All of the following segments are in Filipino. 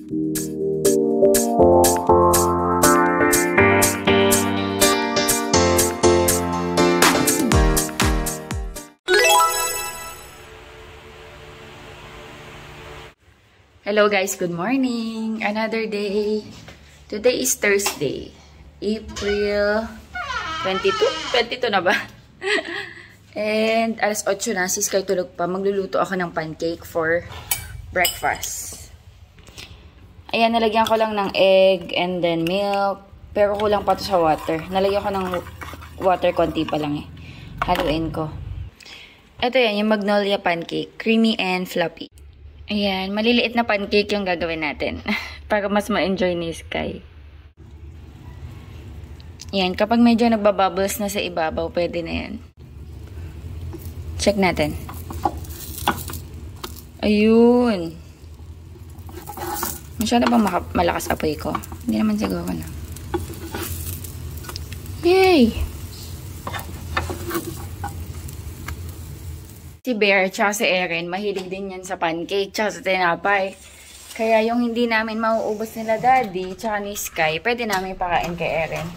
Hello guys, good morning! Another day. Today is Thursday, April 22? 22 na ba? And alas 8 na, si Sky tulog pa. Magluluto ako ng pancake for breakfast. Ayan, nalagyan ko lang ng egg and then milk. Pero kulang pa to sa water. Nalagyan ko ng water, konti pa lang eh. Haluin ko. Ito yan, yung magnolia pancake. Creamy and fluffy. Ayan, maliliit na pancake yung gagawin natin. Para mas ma-enjoy ni Sky. Ayan, kapag medyo nagbabubbles na sa ibabaw, pwede na yan. Check natin. Ayun. Masyado bang malakas apoy ko? Hindi naman siguro na. Yay! Si Bear tsaka si Erin, mahilig din yan sa pancake tsaka sa tinapay. Kaya yung hindi namin mauubos nila Daddy tsaka ni Sky, pwede namin pakain kay Erin.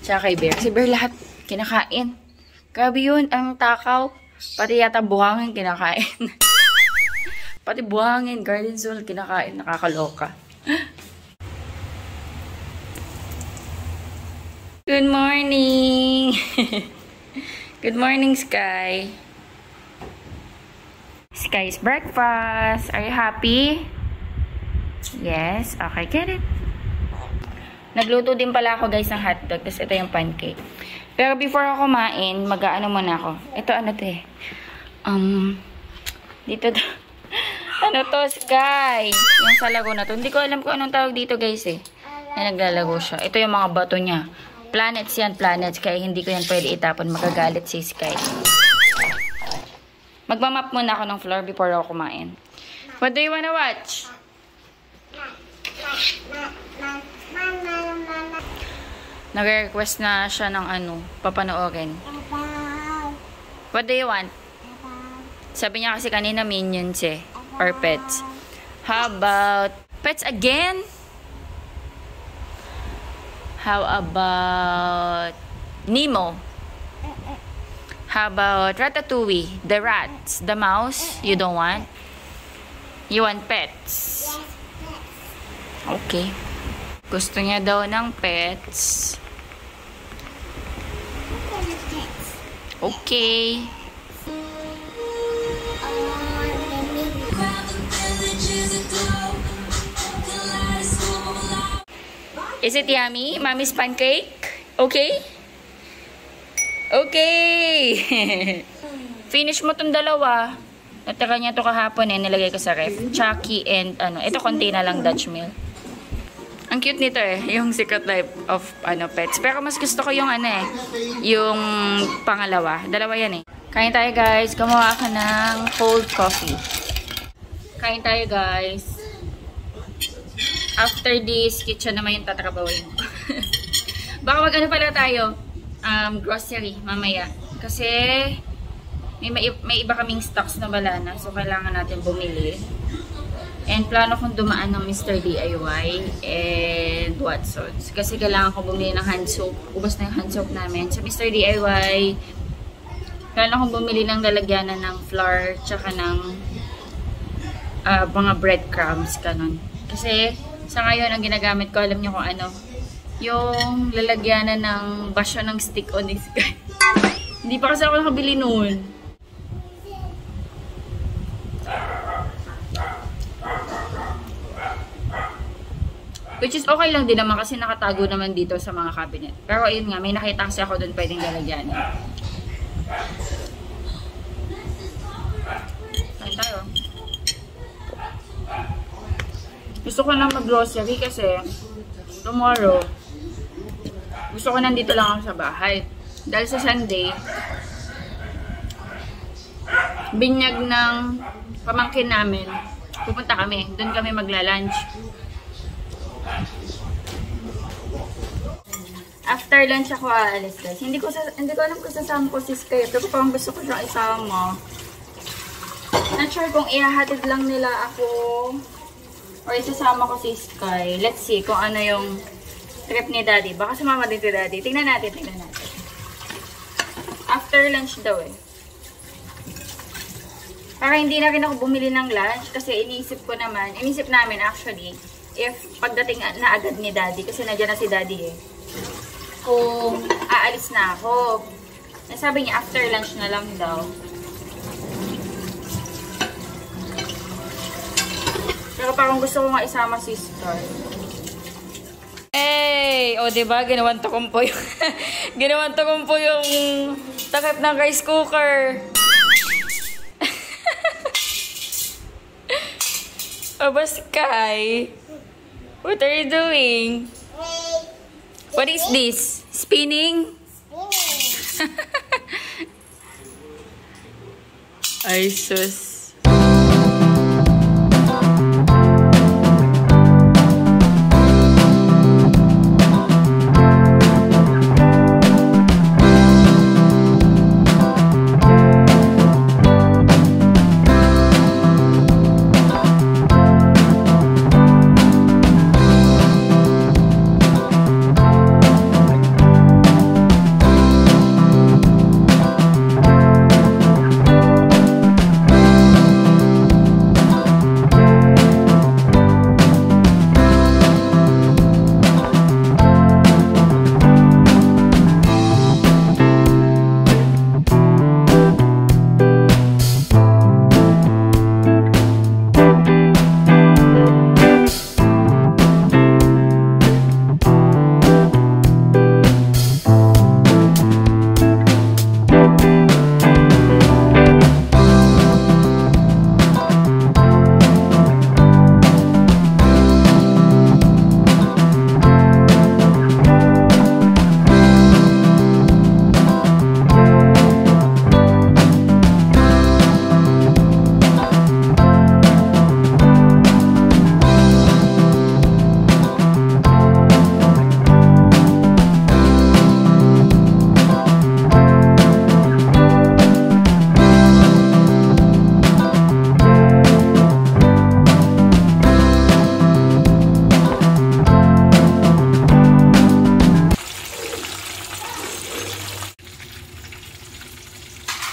Tsaka kay Bear. Si Bear lahat kinakain. Grabe yun, ang takaw. Pati yata buhangin kinakain. Pati buhangin, garden soul kinakain. Nakakaloka. Good morning! Good morning, Sky. Sky's breakfast. Are you happy? Yes. Okay, get it. Nagluto din pala ako guys ng hotdog. Tapos ito yung pancake. Pero before ako kumain, mag-aano muna ako. Ito ano to eh. Dito to. Ano to, Sky? Yung sa lago na to. Hindi ko alam kung anong tawag dito guys eh. Na naglalago siya. Ito yung mga bato niya. Planets yan, planets. Kaya hindi ko yan pwede itapon. Magagalit si Sky. Magmamap muna ako ng floor before ako kumain. What do you wanna watch? Nag-request na siya ng ano, papanoorin. What do you want? Sabi niya kasi kanina Minions eh. Or pets. How about pets again? How about Nemo? How about Ratatouille? The rats, the mouse, you don't want? You want pets? Okay. Gusto niya daw ng pets. Okay. Is it yummy? Mommy's pancake? Okay? Okay! Finish mo tong dalawa. Natira niya to kahapon eh. Nilagay ko sa ref. Chucky and ano. Ito konti na lang Dutch Mill. Ang cute nito eh. Yung Secret Life of Pets. Pero mas gusto ko yung ano eh. Yung pangalawa. Dalawa yan eh. Kain tayo guys. Gumawa ka ng cold coffee. Kain tayo guys. After this, kitchen naman yung tatrabawin ko. Baka mag-ano pala tayo. Grocery mamaya. Kasi may iba kaming stocks na wala na. So, kailangan natin bumili. And plano kong dumaan ng Mr. DIY and Watsons. Kasi kailangan ko bumili ng hand soap. Ubos na yung hand soap namin. Sa Mr. DIY, plano kong bumili ng lalagyanan ng flour tsaka ng mga breadcrumbs. Ganun. Kasi sa ngayon, ang ginagamit ko, alam niyo kung ano, yung lalagyanan ng basyo ng stick on this guy. Hindi pa kasi ako nakabili noon. Which is okay lang din naman kasi nakatago naman dito sa mga cabinet. Pero ayun nga, may nakita kasi ako doon pwedeng lalagyanan. Kain tayo. Gusto ko na mag-grocery kasi tomorrow gusto ko nandito lang ako sa bahay. Dahil sa Sunday, binyag ng pamangkin namin. Pupunta kami. Doon kami magla-lunch. After lunch ako aalis guys. Hindi ko alam kung sasama ko si Sky. Pero parang gusto ko siyang isama. Not sure kung ihahatid lang nila ako Or isasama ko si Sky. Let's see kung ano yung trip ni Daddy. Baka sumama din si Daddy. Tingnan natin, tingnan natin. After lunch daw eh. Para hindi na rin ako bumili ng lunch kasi iniisip namin actually, if pagdating na agad ni Daddy, kasi nandiyan na si Daddy eh, kung aalis na ako. Sabi niya, after lunch na lang daw. Pero parang gusto ko nga isama si Star. Hey! O, diba? Ginawan to kumpo yung ginawan to kumpo yung takip ng rice cooker. Aba, Sky. What are you doing? What is this? Spinning? Ay, sus.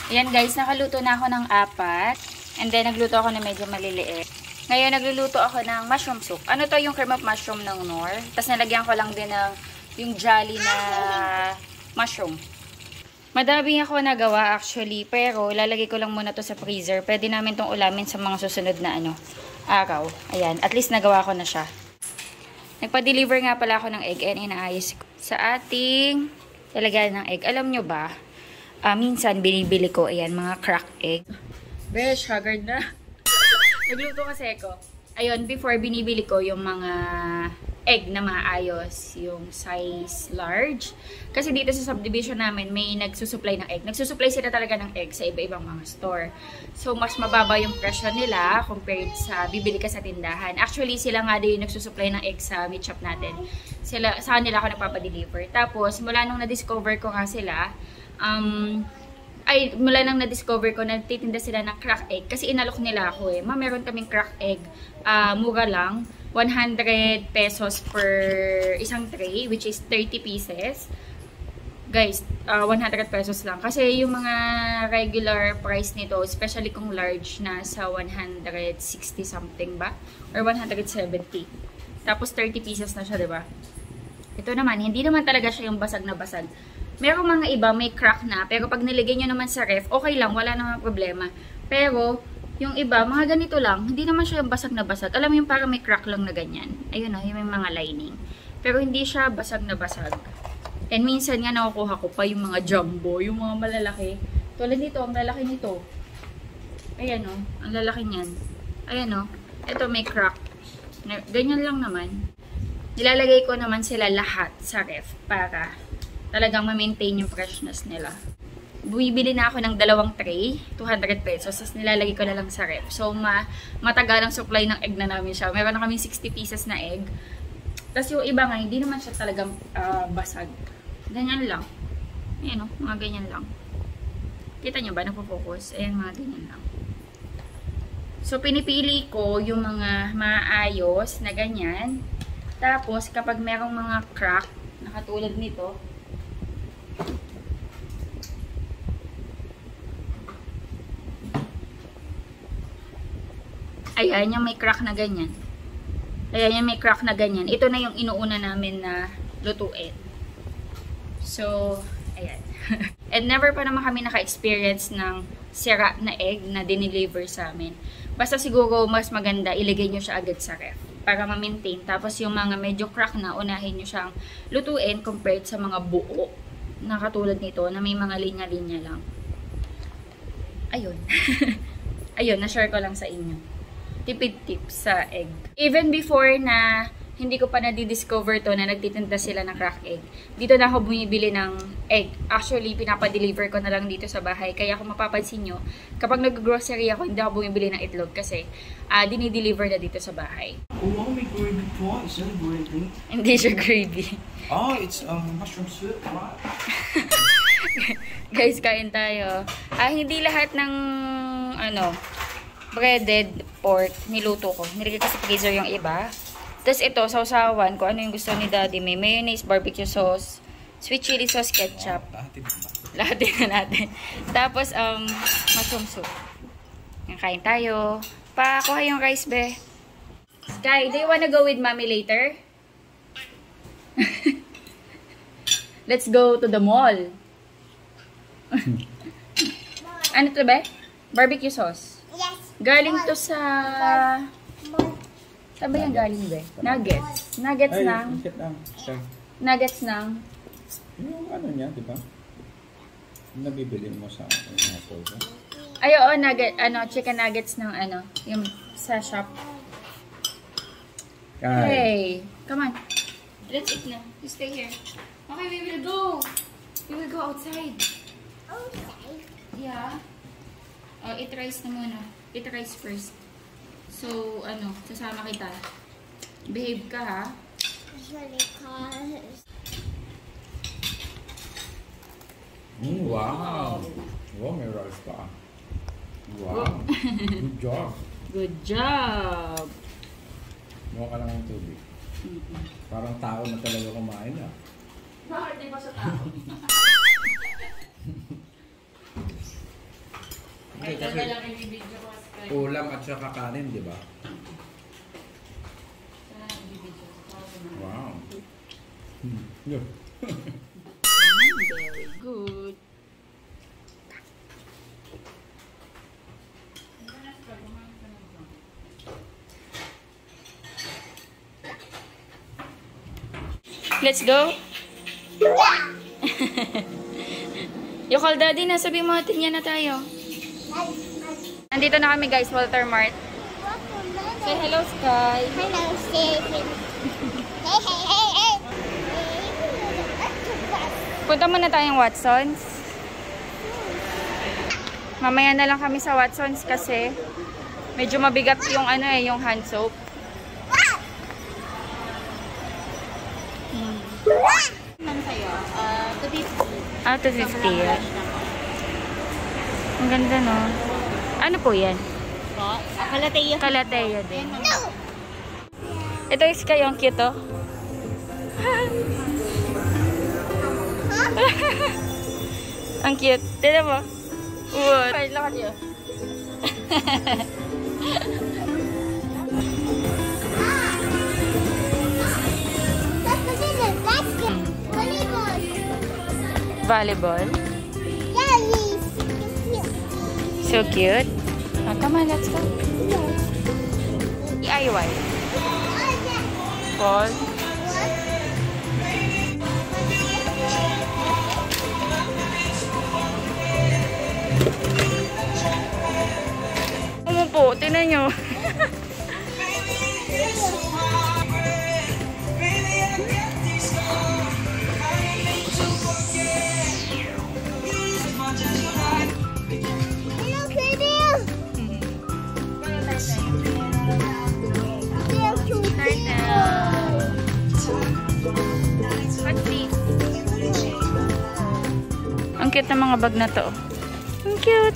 Ayan guys, nakaluto na ako ng 4. And then, nagluto ako na medyo maliliit. Ngayon, nagluluto ako ng mushroom soup. Ano to, yung cream of mushroom ng Knorr. Tapos, nalagyan ko lang din ng yung jolly na mushroom. Madami ako nagawa actually. Pero, lalagay ko lang muna to sa freezer. Pwede namin tong ulamin sa mga susunod na araw. Ayan, at least nagawa ko na siya. Nagpa-deliver nga pala ako ng egg. And inaayos ko sa ating lalagyan ng egg. Alam nyo ba? Minsan, binibili ko, ayan, mga cracked egg. Besh, haggard na. Nagluto kasi ako. Ayun, before, binibili ko yung mga egg na maayos. Yung size large. Kasi dito sa subdivision namin, may nagsusupply ng egg. Nagsusupply sila talaga ng egg sa iba-ibang mga store. So, mas mababa yung presyo nila compared sa bibili ka sa tindahan. Actually, sila nga din yung nagsusupply ng egg sa meat shop natin. Sa kanila ako nagpapadeliver. Tapos, mula nung na-discover ko nga sila, mula nang na-discover ko, nagtitinda sila ng crack egg. Kasi inalok nila ako eh. Meron kaming crack egg. Mura lang. 100 pesos per isang tray, which is 30 pieces. Guys, 100 pesos lang. Kasi yung mga regular price nito, especially kung large, nasa 160 something ba? Or 170. Tapos 30 pieces na siya, diba? Ito naman, hindi naman talaga siya yung basag na basag. Merong mga iba may crack na, pero pag nilagay nyo naman sa ref, okay lang, wala namang problema. Pero, yung iba, mga ganito lang, hindi naman siya yung basag na basag. Alam mo yung parang may crack lang na ganyan. Ayun o, yung may mga lining. Pero hindi siya basag na basag. And minsan nga nakukuha ko pa yung mga jumbo, yung mga malalaki. Tulad nito, ang lalaki nito. Ayan o, ang lalaki niyan. Ayan o, ito may crack. Ganyan lang naman. Nilalagay ko naman sila lahat sa ref para talagang ma-maintain yung freshness nila. Bumibili na ako ng 2 tray, 200 pesos, tapos nilalagay ko na lang sa ref. So, matagal ang supply ng egg na namin siya. Meron na kaming 60 pieces na egg. Tapos yung iba nga, hindi naman siya talagang basag. Ganyan lang. Ayan o, mga ganyan lang. Kita nyo ba? Nagpo-focus? Ayan, mga ganyan lang. So, pinipili ko yung mga maayos na ganyan. Tapos, kapag merong mga crack, na katulad nito, ayan, yung may crack na ganyan. Ayan, yung may crack na ganyan. Ito na yung inuuna namin na lutuin. So, ayan. And never pa naman kami naka-experience ng sira na egg na dineliver sa amin. Basta siguro mas maganda, ilagay nyo siya agad sa ref para ma-maintain. Tapos yung mga medyo crack na, unahin nyo siyang lutuin compared sa mga buo na katulad nito na may mga linya-linya lang. Ayun. Ayun, na-share ko lang sa inyo. Tipid tips sa egg. Even before na hindi ko pa na-discover to na nagtitinda sila ng crack egg. Dito na ako bumibili ng egg. Actually, pinapa-deliver ko na lang dito sa bahay. Kaya kung mapapansin nyo, kapag nag-grocery ako, hindi ako bumibili ng itlog kasi dinideliver na dito sa bahay. Oh, may gravy po. Is that gravy? Hindi siya gravy. Oh, it's mushroom soup. What? Guys, kain tayo. Hindi lahat ng breaded pork niluto ko. Nilagay ko sa freezer yung iba. Tapos ito, sausawan, kung ano yung gusto ni Daddy. May mayonnaise, barbecue sauce, sweet chili sauce, ketchup. Lahatin na natin. Tapos, mushroom soup. Kain tayo. Pakuha yung rice, be. Sky, do you wanna go with mommy later? Let's go to the mall. Ano to, be? Barbecue sauce. Yes. Galing to sa... Saan ba yung galing, be? Nuggets. Nuggets ng... Nuggets ng... Yung ano niya, di ba? Yung nabibili mo sa mga polo. Ay, oo, chicken nuggets ng yung sa shop. Hey, come on. Let's eat na. You stay here. Okay, we will go. We will go outside. Outside? Yeah. Oh, eat rice na muna. Eat rice first. So, sasama kita. Behave ka, ha? Wow! Wow, may rice pa. Wow! Good job! Good job! Mukha ka lang ng tubig. Parang tao na talaga kumain, ah. Bakit di ba sa tao? Hindi, kasi ulam at saka kanin, di ba? Wow! Yeah. Very good. Let's go. You call daddy na, sabi mo atin yan na tayo. Nandito na kami guys, Walter Mart. Say hello, Sky. Hello, Stephen. Hey, hey, hey, hey. Punta muna tayong Watsons. Mamaya na lang kami sa Watsons kasi medyo mabigat yung yung hand soap. Ano sa'yo? 250. 250. Ang ganda, no? Ano po yan? Kalateya. Kalateya din. Ito is kayo, ang cute, oh. Ang cute. Tignan mo. What? Ay, lakad yun. Volleyball. So cute. Oh, come on, let's go. DIY. Ball. Po, tingnan nyo. Hello, Katie. Ang cute ng mga bag na to. Ang cute.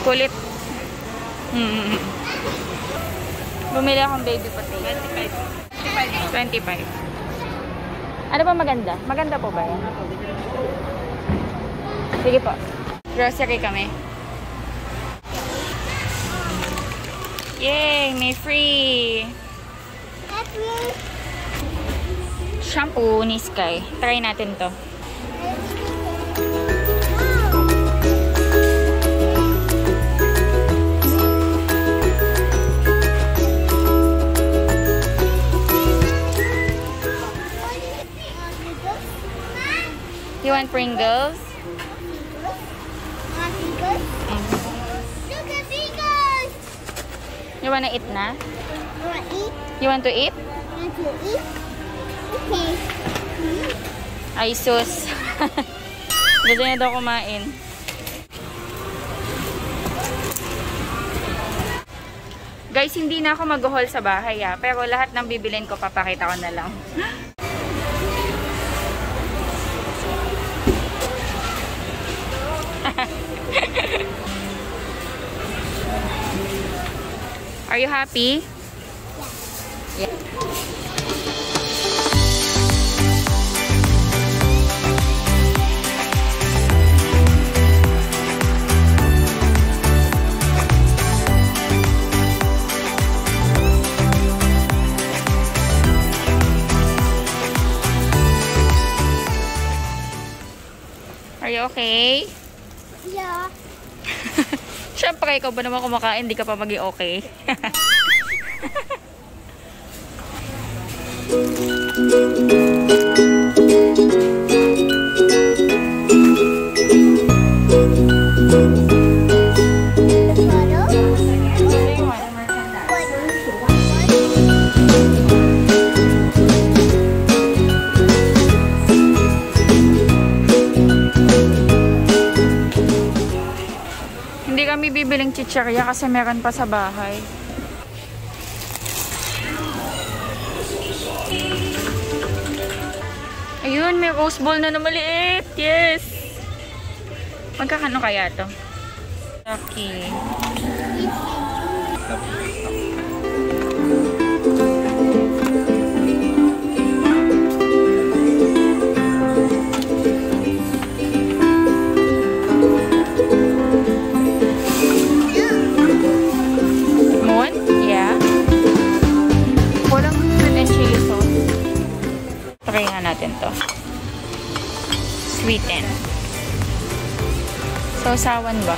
Kulit. Bumili akong baby potato. 25. Ano ba maganda? Maganda po ba yan? Sige po. Grocery kami. Yay! May free! Shampoo ni Sky. Try natin to. You want Pringles? Look at Pringles! You wanna eat na? You want to eat? You want to eat? Want to eat? Okay. Ay, sus. Gusto niya daw kumain. Guys, hindi na ako mag-haul sa bahay pero lahat ng bibilin ko papakita ko na lang. Are you happy? Yeah. Are you okay? Yeah. Siyempre, ikaw ba naman kumakain, di ka pa maging okay. Hindi kami bibiling chichirya kasi meron pa sa bahay. Ayun, may rose ball na maliit. Yes! Magkakano kaya to? Okay. Moon? Yeah. Walang fruit and chili sauce. Try nga natin to. Sweeten. Sausawan ba?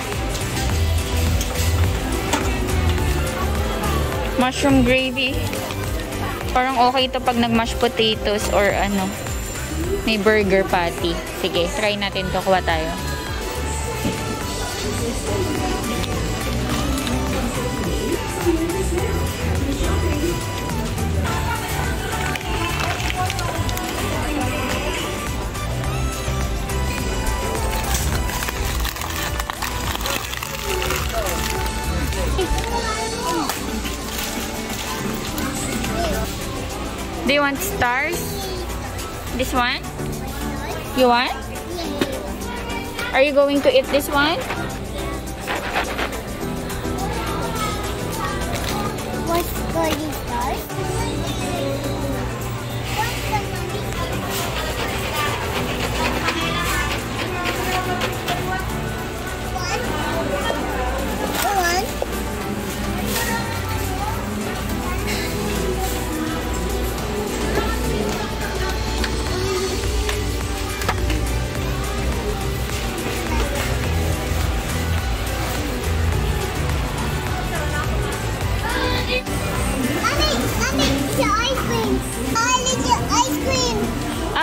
Mushroom gravy. Parang okay to pag nag-mashed potatoes or ano. May burger patty. Sige, try natin to. Kuha tayo. Do you want stars? This one? You want? Are you going to eat this one? What's golden stars? One.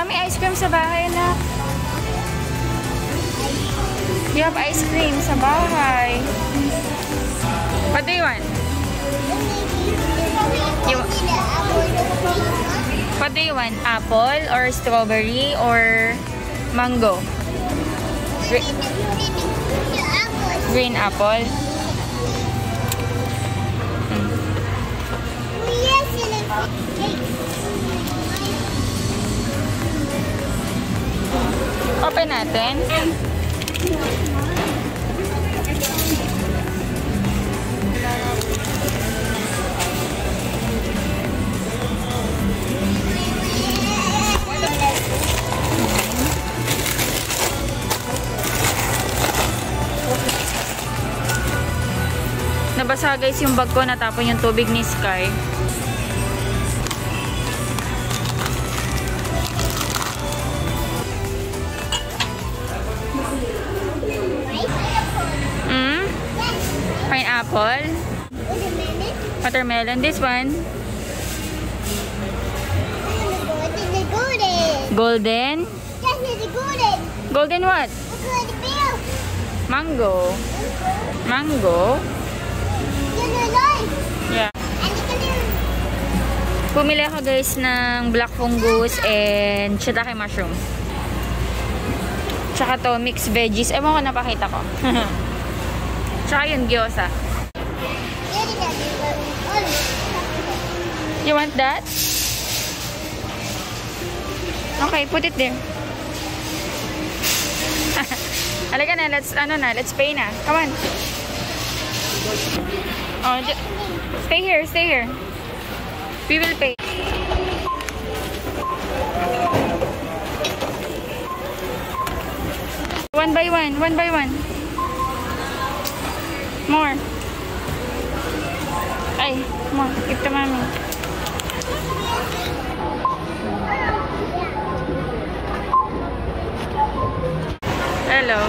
May ice cream sa bahay na. You have ice cream sa bahay. What do you want? What do you want? Apple or strawberry or mango? Green apple. Open natin. Nabasa guys yung bag ko, natapon yung tubig ni Sky. Pineapple. Watermelon. This one. Golden. Golden what? Mango. Mango. Yeah. Pumili ako guys ng black fungus and shiitake mushroom. Tsaka to mixed veggies. Ewan ko, napakita ko. Tsaka yun, gyoza. You want that? Okay, put it there. Halika na, let's pay na. Come on. Oh, stay here. We will pay. One by one. More. Ay, more. Give to mommy. Hello.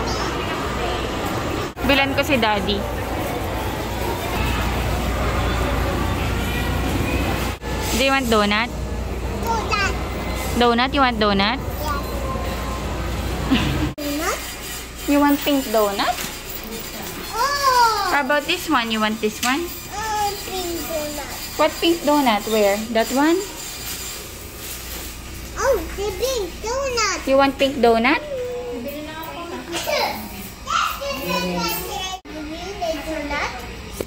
Bilan ko si Daddy. Do you want donut? Donut? You want donut? Donut? You want pink donut? Oh! How about this one? You want this one? Pink donut. What pink donut? Where? That one? Oh, the pink donut. You want pink donut?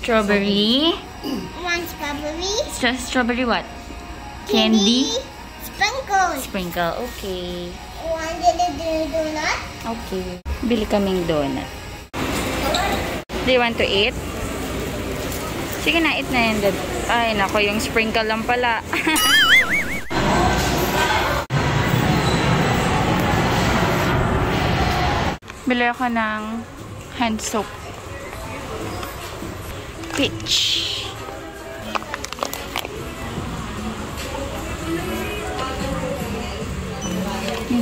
Strawberry. One strawberry. Strawberry what? Candy? Sprinkles. Sprinkle. Okay. One little donut. Okay. Bili kaming donut. Do you want to eat? Sige na, eat na yan. Ay, nako, yung sprinkle lang pala. Bili ako ng hand soap. Peach.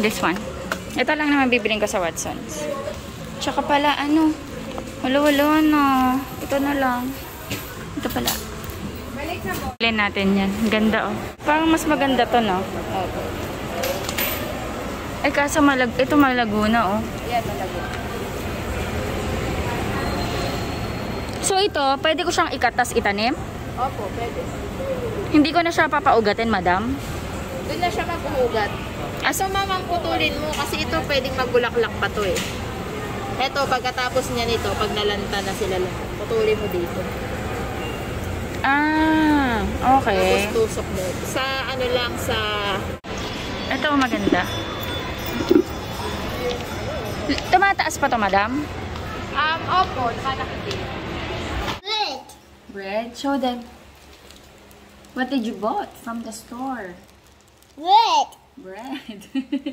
This one. Ito lang naman bibilin ko sa Watsons. Tsaka pala, ano? Wala na. Ito na lang. Ito pala. Bilhin natin yan. Ganda, oh. Parang mas maganda to, no? Okay. Ay, kaso ito malago na, oh. Yeah, malago. So, ito, pwede ko siyang ikatas itanim? Opo, pwede. Hindi ko na siya papaugatin, madam? Doon na siya maghuhugat. Aso mamang putulin mo kasi ito pwedeng magbulaklak pa to eh. Ito, pagkatapos niya nito, pag nalanta na sila lang, putulin mo dito. Ah, okay. Tapos tusok mo. Sa ano lang, sa... Ito, maganda. Tumataas pa to, madam? Opo, nakalaki din. Red. Bread? Show them. What did you bought from the store? Red. Bread.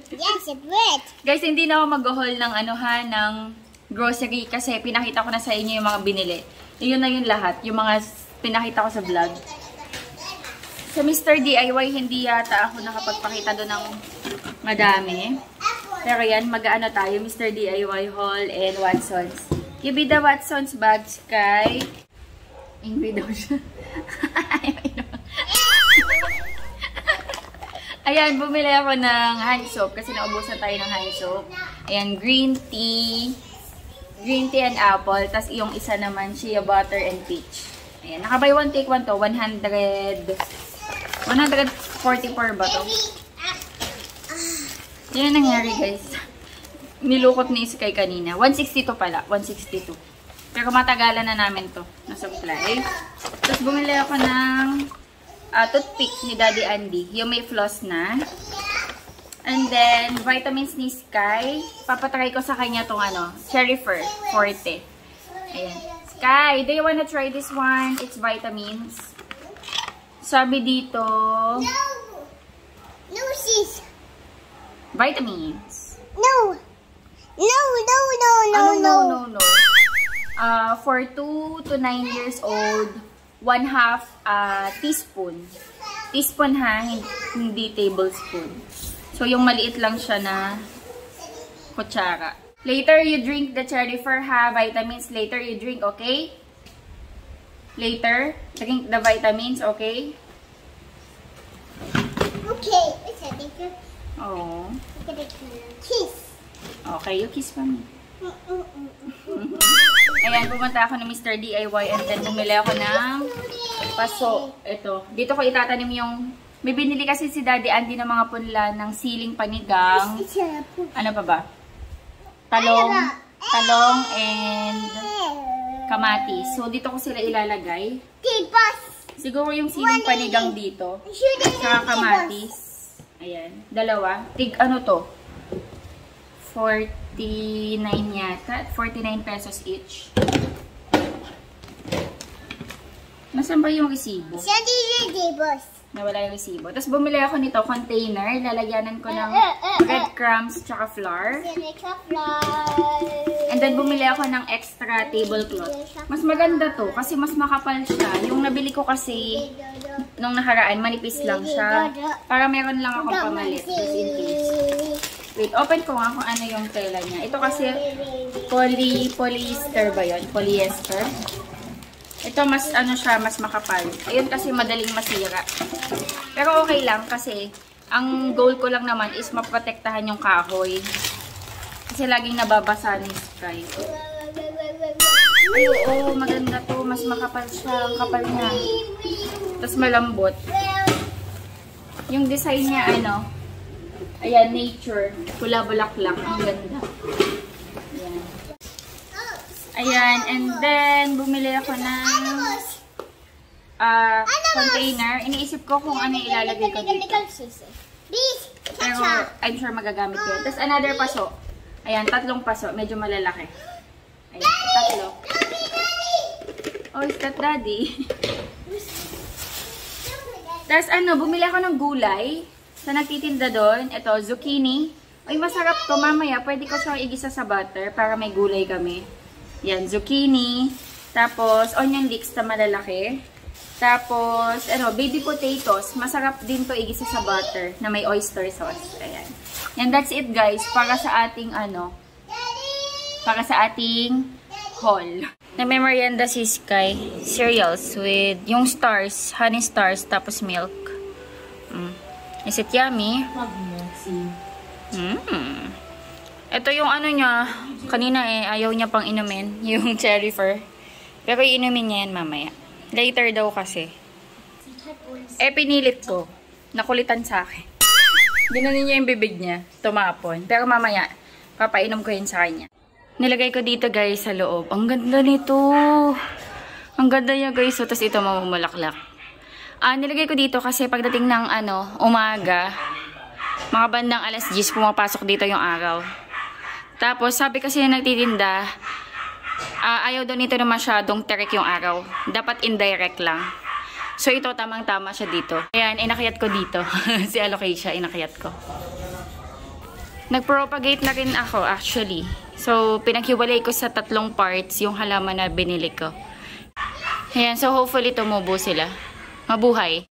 Yes, it's red. Guys, hindi na ako mag-haul ng ng grocery kasi pinakita ko na sa inyo yung mga binili. Yun na yun lahat. Yung mga pinakita ko sa vlog. Sa Mr. DIY, hindi yata ako nakapagpakita doon ng madami. Pero yan, mag-ano tayo, Mr. DIY haul and Watsons. Give me the Watsons bags kay... Angry daw siya. Ayan, bumili ako ng hand soap kasi naubusan tayo ng hand soap. Ayan, green tea and apple. Tapos yung isa naman, shea butter and peach. Ayan, naka-buy one take one to. 144 ba to? Yan ang nangyari, guys. Nilukot ni Sky kanina. 162 pala. 162. Pero matagalan na namin to na supply. Tapos bumili ako ng toothpick ni Daddy Andy. Yung may floss na. And then, vitamins ni Sky. Papatry ko sa kanya tong Cherry Fur Forte. Ayan. Sky, do you wanna try this one? It's vitamins. Sabi dito... No. No, sis. Vitamins. No. No. Ano, no. For 2 to 9 years old, 1/2 teaspoon. Teaspoon ha, hindi tablespoon. So, yung maliit lang siya na kutsara. Later, you drink the cherry fur ha. Vitamins, later you drink, okay? Later, drink the vitamins, okay? Okay. Oh. Kiss. Okay, you kiss pa me. Ayan, pumunta ako ng Mr. DIY and then bumili ako ng paso. Ito. Dito ko itatanim yung... May binili kasi si Daddy Andy ng mga punla ng siling panigang. Ano pa ba? Talong and kamatis. So, dito ko sila ilalagay. Siguro yung siling panigang dito. Saka kamatis. Ayan. Dalawa. Ano to? 49 yata. 49 pesos each. Nasaan ba yung resibo? Nawala yung resibo. Tapos bumili ako nito, container. Lalagyanan ko ng breadcrumbs tsaka flour. And then bumili ako ng extra tablecloth. Mas maganda to kasi mas makapal siya. Yung nabili ko kasi nung nakaraan, manipis lang siya. Para meron lang akong pamalit. Just in case. Wait, open ko nga kung ano yung tela niya. Ito kasi polyester ba yun? Polyester. Ito mas ano siya, mas makapal. Ayun kasi madaling masira. Pero okay lang kasi ang goal ko lang naman is maprotektahan yung kahoy. Kasi laging nababasa ni Sky. Ay, oo, maganda to. Mas makapal siya. Ang kapal niya. Tapos malambot. Yung design niya, ano, ayan, nature. Pula bulaklak. Ang ganda. Ayan. Ayan, and then, bumili ako ng container. Iniisip ko kung ano ilalagay ko dito. Pero, I'm sure magagamit ko. Tapos, another paso. Ayan, 3 paso. Medyo malalaki. Ayan, 3. Oh, is that Daddy? Tapos, bumili ako ng gulay. Sa nagtitinda doon, ito, zucchini. Ay, masarap to. Mamaya, pwede ko siya igisa sa butter para may gulay kami. Yan, zucchini. Tapos, onion leeks na malalaki. Tapos, baby potatoes. Masarap din to igisa sa butter na may oyster sauce. Ayan. And that's it, guys. Para sa ating, para sa ating haul. Na-memorianda si Sky. Cereals with yung stars, honey stars, tapos milk. Is it yummy? Ito yung niya, kanina ayaw niya pang inumin, yung cherry fur. Pero iinumin niya yan mamaya. Later daw kasi. Pinilit ko. Nakulitan sa akin. Ginanin niya yung bibig niya. Tumapon. Pero mamaya, papainom ko yun sa kanya. Nilagay ko dito guys sa loob. Ang ganda nito. Ang ganda niya guys. So, tapos ito mamumulaklak. Nilagay ko dito kasi pagdating ng umaga, mga bandang alas 10, pumapasok dito yung araw. Tapos, sabi kasi yung nagtitinda, ayaw daw nito na masyadong terik yung araw. Dapat indirect lang. So, ito, tamang-tama siya dito. Ayan, inakayat ko dito. Si Alocasia, inakayat ko. Nag-propagate na rin ako, actually. So, pinaghiwalay ko sa 3 parts yung halaman na binili ko. Ayan, so hopefully tumubo sila. Mabuhay.